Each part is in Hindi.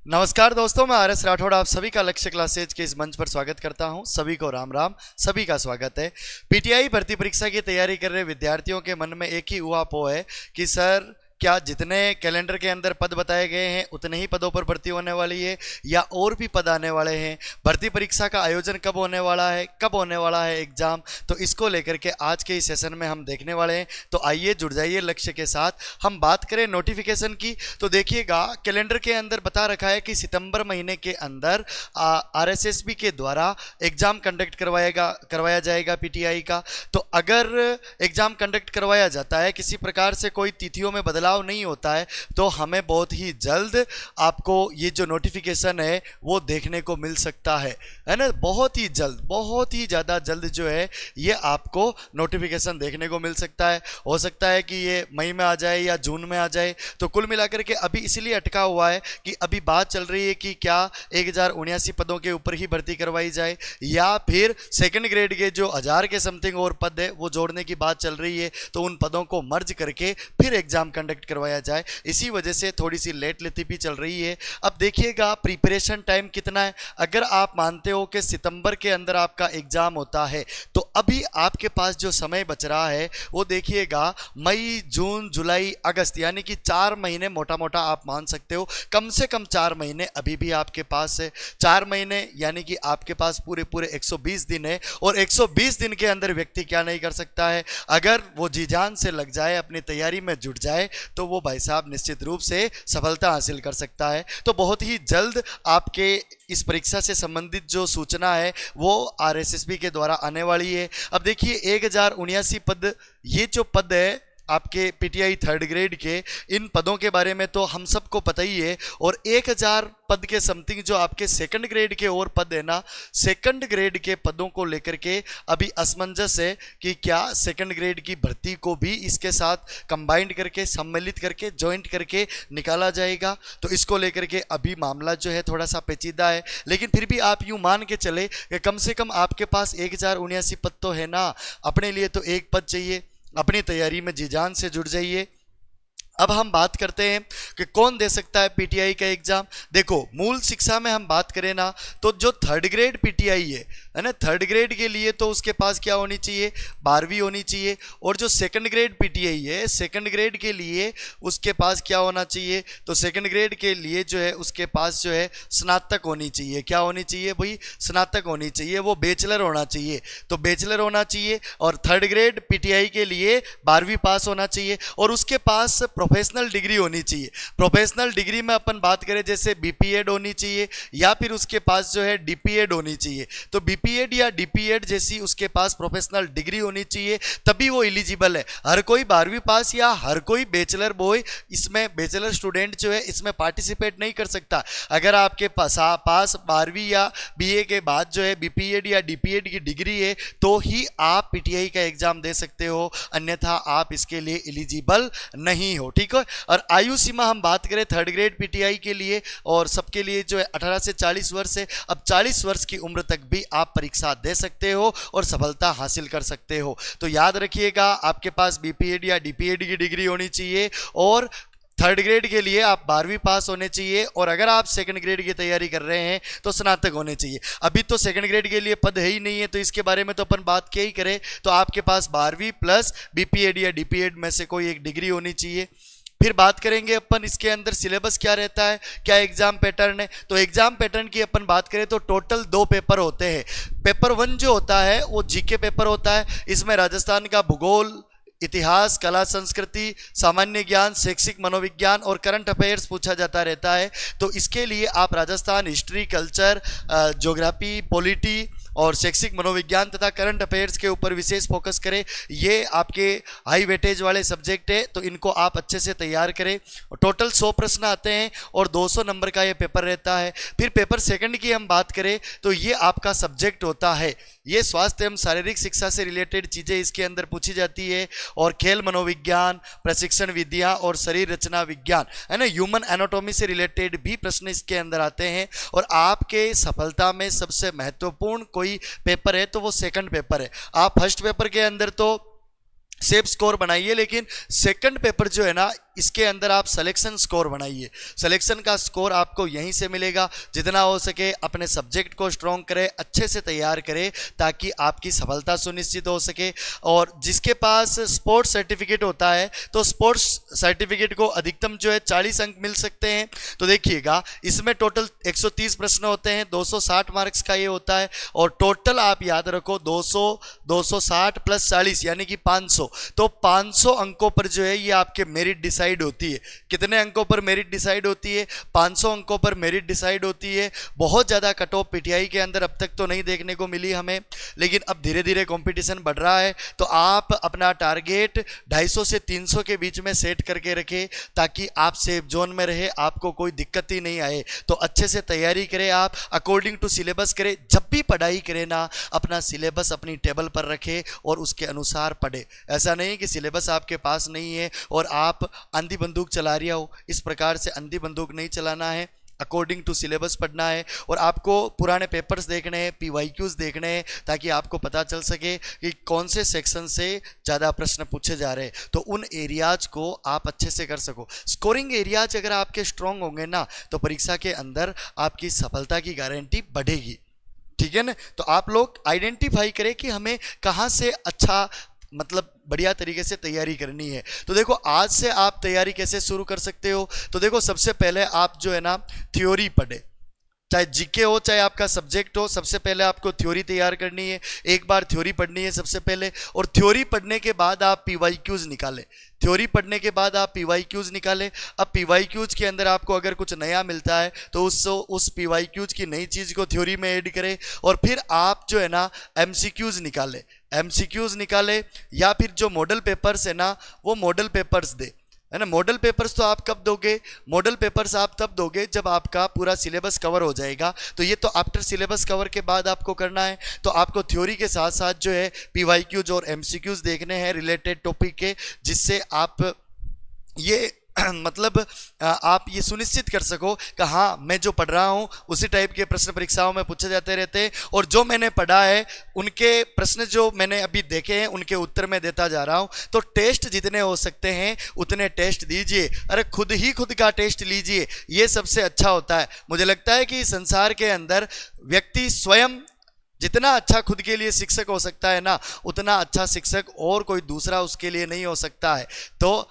नमस्कार दोस्तों, मैं आर एस राठौड़ आप सभी का लक्ष्य क्लासेज के इस मंच पर स्वागत करता हूं। सभी को राम राम, सभी का स्वागत है। पीटीआई भर्ती परीक्षा की तैयारी कर रहे विद्यार्थियों के मन में एक ही उहापोह है कि सर क्या जितने कैलेंडर के अंदर पद बताए गए हैं उतने ही पदों पर भर्ती होने वाली है या और भी पद आने वाले हैं। भर्ती परीक्षा का आयोजन कब होने वाला है, कब होने वाला है एग्जाम, तो इसको लेकर के आज के इस सेशन में हम देखने वाले हैं। तो आइए जुड़ जाइए लक्ष्य के साथ। हम बात करें नोटिफिकेशन की तो देखिएगा कैलेंडर के अंदर बता रखा है कि सितंबर महीने के अंदर आरएसएसबी के द्वारा एग्जाम कंडक्ट करवाया जाएगा पीटीआई का। तो अगर एग्जाम कंडक्ट करवाया जाता है, किसी प्रकार से कोई तिथियों में बदलाव नहीं होता है, तो हमें बहुत ही जल्द आपको ये जो नोटिफिकेशन है वो देखने को मिल सकता है ना। बहुत ही जल्द, बहुत ही ज़्यादा जल्द जो है ये आपको नोटिफिकेशन देखने को मिल सकता है। हो सकता है कि ये मई में आ जाए या जून में आ जाए। तो कुल मिलाकर के अभी इसलिए अटका हुआ है कि अभी बात चल रही है कि क्या 1079 पदों के ऊपर ही भर्ती करवाई जाए या फिर सेकंड ग्रेड के जो 1000 के समथिंग और पद है वो जोड़ने की बात चल रही है। तो उन पदों को मर्ज करके फिर एग्जाम कंडक्ट करवाया जाए, इसी वजह से थोड़ी सी लेट लतीफी चल रही है। अब देखिएगा प्रिपरेशन टाइम कितना है। अगर आप मानते हो कि सितंबर के अंदर आपका एग्जाम होता है तो अभी आपके पास जो समय बच रहा है वो देखिएगा मई, जून, जुलाई, अगस्त, यानी कि 4 महीने मोटा मोटा आप मान सकते हो। कम से कम 4 महीने अभी भी आपके पास है। 4 महीने यानी कि आपके पास पूरे 120 दिन है। और 120 दिन के अंदर व्यक्ति क्या नहीं कर सकता है, अगर वो जी जान से लग जाए, अपनी तैयारी में जुट जाए, तो वो भाई साहब निश्चित रूप से सफलता हासिल कर सकता है। तो बहुत ही जल्द आपके इस परीक्षा से संबंधित जो सूचना है वो आरएसएसबी के द्वारा आने वाली है। अब देखिए 1079 पद, ये जो पद है आपके पीटीआई थर्ड ग्रेड के, इन पदों के बारे में तो हम सबको पता ही है। और 1000 पद के समथिंग जो आपके सेकंड ग्रेड के और पद है ना, सेकंड ग्रेड के पदों को लेकर के अभी असमंजस है कि क्या सेकंड ग्रेड की भर्ती को भी इसके साथ कंबाइंड करके, सम्मिलित करके, जॉइंट करके निकाला जाएगा। तो इसको लेकर के अभी मामला जो है थोड़ा सा पेचीदा है। लेकिन फिर भी आप यूं मान के चले कि कम से कम आपके पास 1079 पद तो है ना। अपने लिए तो एक पद चाहिए। अपनी तैयारी में जी जान से जुड़ जाइए। अब हम बात करते हैं कि कौन दे सकता है पीटीआई का एग्जाम। देखो मूल शिक्षा में हम बात करें ना तो जो थर्ड ग्रेड पीटीआई है ना, थर्ड ग्रेड के लिए तो उसके पास क्या होनी चाहिए, 12वीं होनी चाहिए। और जो सेकंड ग्रेड पीटीआई है, सेकंड ग्रेड के लिए उसके पास क्या होना चाहिए, तो सेकंड ग्रेड के लिए जो है उसके पास जो है स्नातक होनी चाहिए। क्या होनी चाहिए भाई, स्नातक होनी चाहिए, वो बैचलर होना चाहिए। तो बैचलर होना चाहिए। और थर्ड ग्रेड पीटीआई के लिए 12वीं पास होना चाहिए और उसके पास प्रोफेशनल डिग्री होनी चाहिए। प्रोफेशनल डिग्री में अपन बात करें जैसे बीपीएड होनी चाहिए या फिर उसके पास जो है डीपीएड होनी चाहिए। तो बीपीएड या डीपीएड जैसी उसके पास प्रोफेशनल डिग्री होनी चाहिए, तभी वो एलिजिबल है। हर कोई 12वीं पास या हर कोई बैचलर बॉय, इसमें बैचलर स्टूडेंट जो है इसमें पार्टिसिपेट नहीं कर सकता। अगर आपके पास 12वीं या बीए के बाद जो है बीपीएड या डीपीएड की डिग्री है तो ही आप पीटीआई का एग्जाम दे सकते हो, अन्यथा आप इसके लिए एलिजिबल नहीं हो। ठीक है। और आयु सीमा हम बात करें थर्ड ग्रेड पीटीआई के लिए और सबके लिए जो है 18 से 40 वर्ष है। अब 40 वर्ष की उम्र तक भी आप परीक्षा दे सकते हो और सफलता हासिल कर सकते हो। तो याद रखिएगा आपके पास बीपीएड या डीपीएड की डिग्री होनी चाहिए और थर्ड ग्रेड के लिए आप 12वीं पास होने चाहिए। और अगर आप सेकंड ग्रेड की तैयारी कर रहे हैं तो स्नातक होने चाहिए। अभी तो सेकंड ग्रेड के लिए पद है ही नहीं है तो इसके बारे में तो अपन बात क्या ही करें। तो आपके पास 12वीं प्लस बीपीएड या डीपीएड में से कोई एक डिग्री होनी चाहिए। फिर बात करेंगे अपन इसके अंदर सिलेबस क्या रहता है, क्या एग्जाम पैटर्न है। तो एग्जाम पैटर्न की अपन बात करें तो टोटल 2 पेपर होते हैं। पेपर 1 जो होता है वो जीके पेपर होता है। इसमें राजस्थान का भूगोल, इतिहास, कला संस्कृति, सामान्य ज्ञान, शैक्षिक मनोविज्ञान और करंट अफेयर्स पूछा जाता रहता है। तो इसके लिए आप Rajasthan, history, culture, geography, polity और शैक्षिक मनोविज्ञान तथा करंट अफेयर्स के ऊपर विशेष फोकस करें। ये आपके हाई वेटेज वाले सब्जेक्ट है तो इनको आप अच्छे से तैयार करें। टोटल 100 प्रश्न आते हैं और 200 नंबर का ये पेपर रहता है। फिर पेपर सेकंड की हम बात करें तो ये आपका सब्जेक्ट होता है, ये स्वास्थ्य एवं शारीरिक शिक्षा से रिलेटेड चीज़ें इसके अंदर पूछी जाती है। और खेल मनोविज्ञान, प्रशिक्षण विधियाँ और शरीर रचना विज्ञान है ना, ह्यूमन एनाटॉमी से रिलेटेड भी प्रश्न इसके अंदर आते हैं। और आपके सफलता में सबसे महत्वपूर्ण कोई पेपर है तो वो सेकंड पेपर है। आप फर्स्ट पेपर के अंदर तो सेफ स्कोर बनाइए, लेकिन सेकंड पेपर जो है ना इसके अंदर आप सिलेक्शन स्कोर बनाइए। सिलेक्शन का स्कोर आपको यहीं से मिलेगा। जितना हो सके अपने सब्जेक्ट को स्ट्रॉन्ग करें, अच्छे से तैयार करें, ताकि आपकी सफलता सुनिश्चित हो सके। और जिसके पास स्पोर्ट्स सर्टिफिकेट होता है तो स्पोर्ट्स सर्टिफिकेट को अधिकतम जो है 40 अंक मिल सकते हैं। तो देखिएगा, इसमें टोटल 130 प्रश्न होते हैं, 260 मार्क्स का ये होता है। और टोटल आप याद रखो 260 प्लस 40 यानी कि 500। तो 500 अंकों पर जो है ये आपके मेरिट डिसाइड होती है। कितने अंकों पर मेरिट डिसाइड होती है? 500 अंकों पर मेरिट डिसाइड होती है। बहुत ज़्यादा कट ऑफ पीटीआई के अंदर अब तक तो नहीं देखने को मिली हमें, लेकिन अब धीरे धीरे कंपटीशन बढ़ रहा है। तो आप अपना टारगेट 250 से 300 के बीच में सेट करके रखें, ताकि आप सेफ जोन में रहे, आपको कोई दिक्कत ही नहीं आए। तो अच्छे से तैयारी करें, आप अकॉर्डिंग टू सिलेबस करें। जब भी पढ़ाई करें ना, अपना सिलेबस अपनी टेबल पर रखें और उसके अनुसार पढ़े। ऐसा नहीं कि सिलेबस आपके पास नहीं है और आप अंधी बंदूक चला रही हो। इस प्रकार से अंधी बंदूक नहीं चलाना है, अकॉर्डिंग टू सिलेबस पढ़ना है। और आपको पुराने पेपर्स देखने हैं, पीवाईक्यूज देखने हैं, ताकि आपको पता चल सके कि कौन से सेक्शन से ज़्यादा प्रश्न पूछे जा रहे हैं। तो उन एरियाज को आप अच्छे से कर सको। स्कोरिंग एरियाज अगर आपके स्ट्रॉन्ग होंगे ना, तो परीक्षा के अंदर आपकी सफलता की गारंटी बढ़ेगी। ठीक है ना? तो आप लोग आइडेंटिफाई करें कि हमें कहाँ से अच्छा मतलब बढ़िया तरीके से तैयारी करनी है। तो देखो, आज से आप तैयारी कैसे शुरू कर सकते हो। तो देखो, सबसे पहले आप जो है ना थ्योरी पढ़े, चाहे जीके हो चाहे आपका सब्जेक्ट हो। सबसे पहले आपको थ्योरी तैयार करनी है, एक बार थ्योरी पढ़नी है सबसे पहले। और थ्योरी पढ़ने के बाद आप पीवाईक्यूज निकालें। थ्योरी पढ़ने के बाद आप पीवाईक्यूज निकालें। अब पीवाईक्यूज के अंदर आपको अगर कुछ नया मिलता है तो उस पीवाईक्यूज की नई चीज़ को थ्योरी में ऐड करें। और फिर आप जो है ना एमसीक्यूज निकालें। एमसीक्यूज निकालें या फिर जो मॉडल पेपर्स है ना, वो मॉडल पेपर्स दे, है ना। मॉडल पेपर्स तो आप कब दोगे? मॉडल पेपर्स आप तब दोगे जब आपका पूरा सिलेबस कवर हो जाएगा। तो ये तो आफ्टर सिलेबस कवर के बाद आपको करना है। तो आपको थ्योरी के साथ साथ जो है पीवाईक्यूज और एमसीक्यूज देखने हैं रिलेटेड टॉपिक के, जिससे आप ये मतलब आप ये सुनिश्चित कर सको कि हाँ, मैं जो पढ़ रहा हूँ उसी टाइप के प्रश्न परीक्षाओं में पूछे जाते रहते हैं। और जो मैंने पढ़ा है उनके प्रश्न जो मैंने अभी देखे हैं उनके उत्तर मैं देता जा रहा हूँ। तो टेस्ट जितने हो सकते हैं उतने टेस्ट दीजिए। अरे खुद का टेस्ट लीजिए, ये सबसे अच्छा होता है। मुझे लगता है कि संसार के अंदर व्यक्ति स्वयं जितना अच्छा खुद के लिए शिक्षक हो सकता है ना, उतना अच्छा शिक्षक और कोई दूसरा उसके लिए नहीं हो सकता है। तो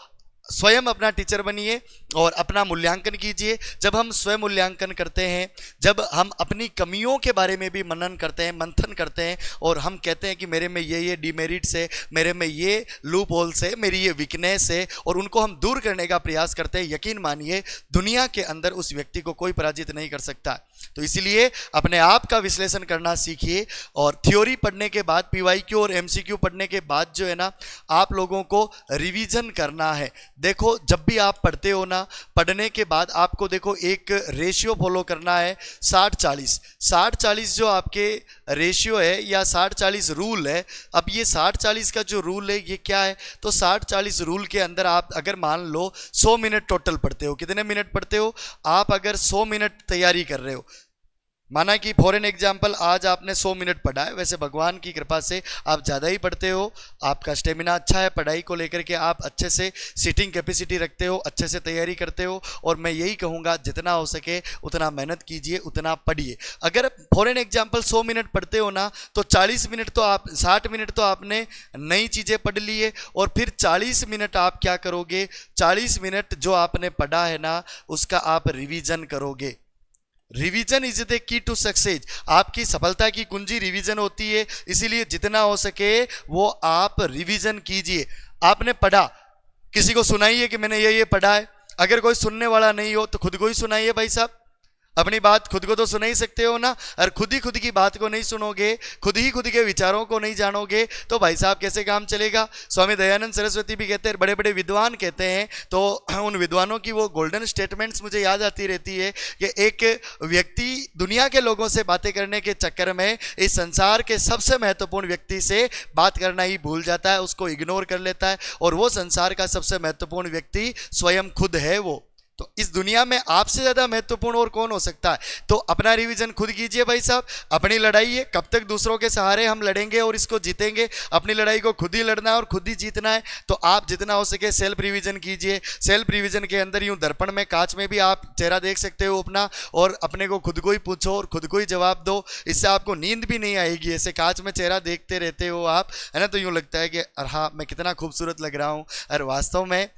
स्वयं अपना टीचर बनिए और अपना मूल्यांकन कीजिए। जब हम स्वयं मूल्यांकन करते हैं, जब हम अपनी कमियों के बारे में भी मनन करते हैं, मंथन करते हैं, और हम कहते हैं कि मेरे में ये डिमेरिट्स है, मेरे में ये लूप होल्स है, मेरी ये वीकनेस है, और उनको हम दूर करने का प्रयास करते हैं, यकीन मानिए दुनिया के अंदर उस व्यक्ति को कोई पराजित नहीं कर सकता। तो इसलिए अपने आप का विश्लेषण करना सीखिए। और थ्योरी पढ़ने के बाद, पीवाईक्यू और एमसीक्यू पढ़ने के बाद जो है ना, आप लोगों को रिवीजन करना है। देखो, जब भी आप पढ़ते हो ना, पढ़ने के बाद आपको देखो एक रेशियो फॉलो करना है, 60-40। 60-40 जो आपके रेशियो है या 60-40 रूल है। अब ये 60-40 का जो रूल है ये क्या है? तो 60-40 रूल के अंदर आप अगर मान लो 100 मिनट टोटल पढ़ते हो, कितने मिनट पढ़ते हो आप? अगर 100 मिनट तैयारी कर रहे हो, माना कि फॉर एन एग्जाम्पल आज आपने 100 मिनट पढ़ा है, वैसे भगवान की कृपा से आप ज़्यादा ही पढ़ते हो, आपका स्टेमिना अच्छा है, पढ़ाई को लेकर के आप अच्छे से सीटिंग कैपेसिटी रखते हो, अच्छे से तैयारी करते हो। और मैं यही कहूँगा, जितना हो सके उतना मेहनत कीजिए, उतना पढ़िए। अगर फॉर एन एग्जाम्पल 100 मिनट पढ़ते हो ना, तो 40 मिनट तो आप 60 मिनट तो आपने नई चीज़ें पढ़ ली है, और फिर 40 मिनट आप क्या करोगे? 40 मिनट जो आपने पढ़ा है ना, उसका आप रिवीजन करोगे। Revision is the key to success. आपकी सफलता की कुंजी रिवीजन होती है, इसीलिए जितना हो सके वो आप रिवीजन कीजिए। आपने पढ़ा, किसी को सुनाइए कि मैंने ये पढ़ा है। अगर कोई सुनने वाला नहीं हो तो खुद को ही सुनाइए भाई साहब। अपनी बात खुद को तो सुना ही सकते हो ना। और खुद की बात को नहीं सुनोगे, खुद के विचारों को नहीं जानोगे, तो भाई साहब कैसे काम चलेगा। स्वामी दयानंद सरस्वती भी कहते हैं, बड़े बड़े विद्वान कहते हैं, तो उन विद्वानों की वो गोल्डन स्टेटमेंट्स मुझे याद आती रहती है कि एक व्यक्ति दुनिया के लोगों से बातें करने के चक्कर में इस संसार के सबसे महत्वपूर्ण व्यक्ति से बात करना ही भूल जाता है, उसको इग्नोर कर लेता है। और वो संसार का सबसे महत्वपूर्ण व्यक्ति स्वयं खुद है। वो तो इस दुनिया में आपसे ज्यादा महत्वपूर्ण और कौन हो सकता है। तो अपना रिवीजन खुद कीजिए भाई साहब। अपनी लड़ाई है, कब तक दूसरों के सहारे हम लड़ेंगे और इसको जीतेंगे। अपनी लड़ाई को खुद ही लड़ना है और खुद ही जीतना है। तो आप जितना हो सके सेल्फ रिवीजन कीजिए। सेल्फ रिवीजन के अंदर यूं दर्पण में, कांच में भी आप चेहरा देख सकते हो अपना, और अपने को खुद को ही पूछो और खुद को ही जवाब दो। इससे आपको नींद भी नहीं आएगी। ऐसे कांच में चेहरा देखते रहते हो आप, है ना, तो यूं लगता है कि अरे हाँ मैं कितना खूबसूरत लग रहा हूं। और वास्तव में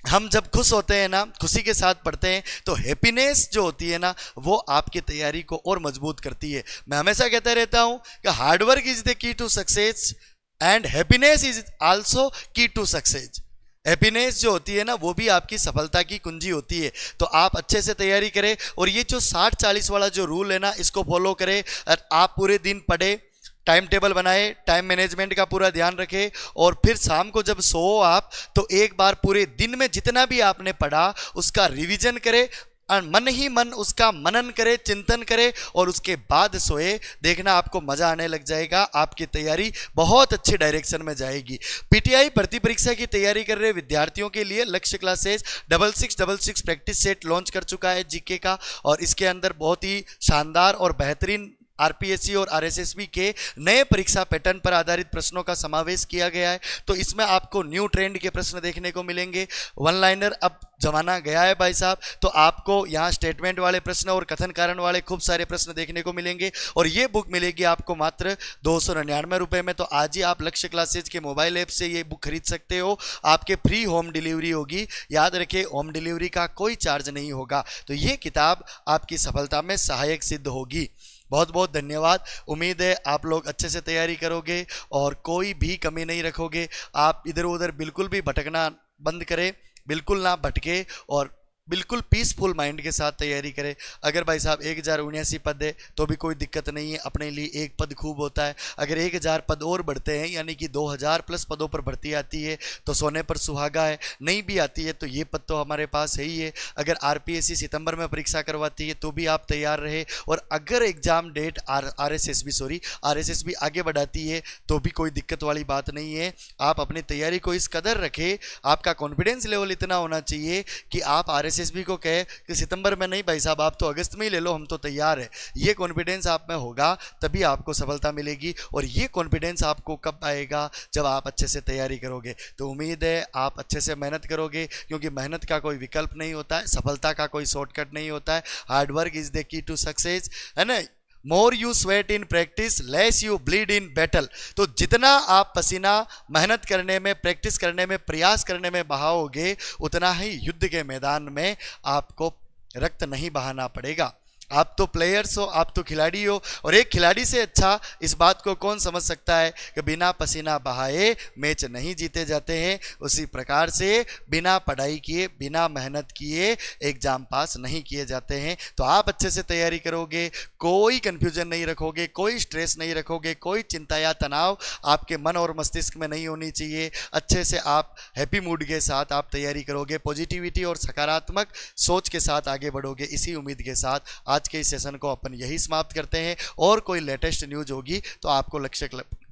हम जब खुश होते हैं ना, खुशी के साथ पढ़ते हैं, तो हैप्पीनेस जो होती है ना, वो आपकी तैयारी को और मजबूत करती है। मैं हमेशा कहता रहता हूं कि hard work is the key to success and happiness is also key to success. Happiness जो होती है ना, वो भी आपकी सफलता की कुंजी होती है। तो आप अच्छे से तैयारी करें, और ये जो 60-40 वाला जो रूल है ना, इसको फॉलो करें। और आप पूरे दिन पढ़े, टाइम टेबल बनाए, टाइम मैनेजमेंट का पूरा ध्यान रखें, और फिर शाम को जब सो आप, तो एक बार पूरे दिन में जितना भी आपने पढ़ा उसका रिवीजन करें, और मन ही मन उसका मनन करे, चिंतन करे, और उसके बाद सोए। देखना आपको मजा आने लग जाएगा, आपकी तैयारी बहुत अच्छी डायरेक्शन में जाएगी। पीटीआई भर्ती परीक्षा की तैयारी कर रहे विद्यार्थियों के लिए लक्ष्य क्लासेस 6666 प्रैक्टिस सेट लॉन्च कर चुका है जीके का, और इसके अंदर बहुत ही शानदार और बेहतरीन आरपीएससी और आरएसएसबी के नए परीक्षा पैटर्न पर आधारित प्रश्नों का समावेश किया गया है। तो इसमें आपको न्यू ट्रेंड के प्रश्न देखने को मिलेंगे। वन लाइनर अब जमाना गया है भाई साहब, तो आपको यहाँ स्टेटमेंट वाले प्रश्न और कथन कारण वाले खूब सारे प्रश्न देखने को मिलेंगे। और ये बुक मिलेगी आपको मात्र 299 रुपये में। तो आज ही आप लक्ष्य क्लासेज के मोबाइल ऐप से ये बुक खरीद सकते हो। आपके फ्री होम डिलीवरी होगी। याद रखें, होम डिलीवरी का कोई चार्ज नहीं होगा। तो ये किताब आपकी सफलता में सहायक सिद्ध होगी। बहुत बहुत धन्यवाद। उम्मीद है आप लोग अच्छे से तैयारी करोगे और कोई भी कमी नहीं रखोगे। आप इधर उधर बिल्कुल भी भटकना बंद करें, बिल्कुल ना भटके, और बिल्कुल पीसफुल माइंड के साथ तैयारी करें। अगर भाई साहब 1079 पद है तो भी कोई दिक्कत नहीं है, अपने लिए एक पद खूब होता है। अगर 1000 पद और बढ़ते हैं, यानी कि 2000 प्लस पदों पर भर्ती आती है, तो सोने पर सुहागा है। नहीं भी आती है तो ये पद तो हमारे पास है ही है। अगर आरपीएससी सितंबर में परीक्षा करवाती है तो भी आप तैयार रहे। और अगर एग्जाम डेट आरएसएसबी आगे बढ़ाती है तो भी कोई दिक्कत वाली बात नहीं है। आप अपनी तैयारी को इस कदर रखें, आपका कॉन्फिडेंस लेवल इतना होना चाहिए कि आप आरएसएसबी को कहे कि सितंबर में नहीं भाई साहब, आप तो अगस्त में ही ले लो, हम तो तैयार है। ये कॉन्फिडेंस आप में होगा तभी आपको सफलता मिलेगी। और ये कॉन्फिडेंस आपको कब आएगा? जब आप अच्छे से तैयारी करोगे। तो उम्मीद है आप अच्छे से मेहनत करोगे, क्योंकि मेहनत का कोई विकल्प नहीं होता है, सफलता का कोई शॉर्टकट नहीं होता है। Hard work is the key to success, है ना। More you sweat in practice, less you bleed in battle. तो जितना आप पसीना मेहनत करने में, प्रैक्टिस करने में, प्रयास करने में बहाओगे, उतना ही युद्ध के मैदान में आपको रक्त नहीं बहाना पड़ेगा। आप तो प्लेयर्स हो, आप तो खिलाड़ी हो, और एक खिलाड़ी से अच्छा इस बात को कौन समझ सकता है कि बिना पसीना बहाए मैच नहीं जीते जाते हैं। उसी प्रकार से बिना पढ़ाई किए, बिना मेहनत किए एग्जाम पास नहीं किए जाते हैं। तो आप अच्छे से तैयारी करोगे, कोई कंफ्यूजन नहीं रखोगे, कोई स्ट्रेस नहीं रखोगे, कोई चिंता या तनाव आपके मन और मस्तिष्क में नहीं होनी चाहिए। अच्छे से आप हैप्पी मूड के साथ आप तैयारी करोगे, पॉजिटिविटी और सकारात्मक सोच के साथ आगे बढ़ोगे। इसी उम्मीद के साथ आज के इस सेशन को अपन यही समाप्त करते हैं। और कोई लेटेस्ट न्यूज होगी तो आपको लक्ष्य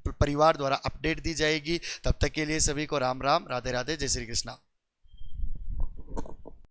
परिवार द्वारा अपडेट दी जाएगी। तब तक के लिए सभी को राम राम, राधे राधे, जय श्री कृष्णा।